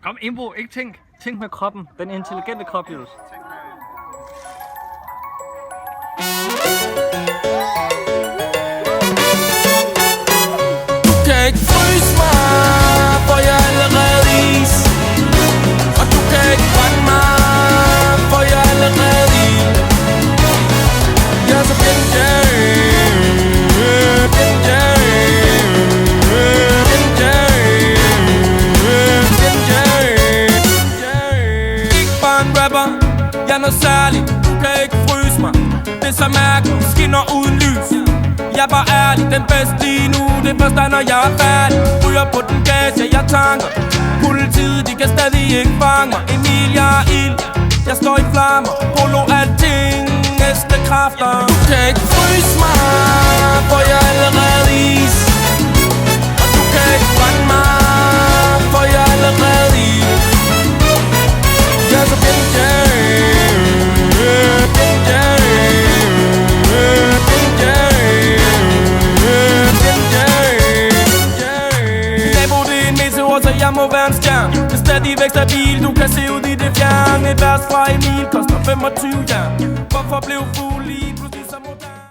Kom, Imbo, ikke tænk. Tænk med kroppen. Den intelligente krop, Jules. Du kan ikke fryse mig, for jeg er allerede is. Og du kan ikke brænde mig, for jeg er allerede i. Jeg er så ikke bare en rapper, jeg er noget særligt. Du kan ikke fryse mig. Det er så mærkeligt, skinner uden lys. Jeg er bare ærlig, den bedste lige nu. Det er først når jeg er færdig. Ryger på den gas, jeg tanker. Politiet, de kan stadig ikke fange mig. Emil, jeg er ild, jeg står i flammer. Polo, alting, næste kræfter. Du kan ikke fryse mig, for jeg er allerede is. Og du kan ikke brænde mig, for jeg er allerede i. Jeg er så så jeg må være en stjerne. Det er stadigvæk stabil, du kan se ud i det fjerne. Et vers fra Emil koster 25 jern. Hvorfor blev fuld i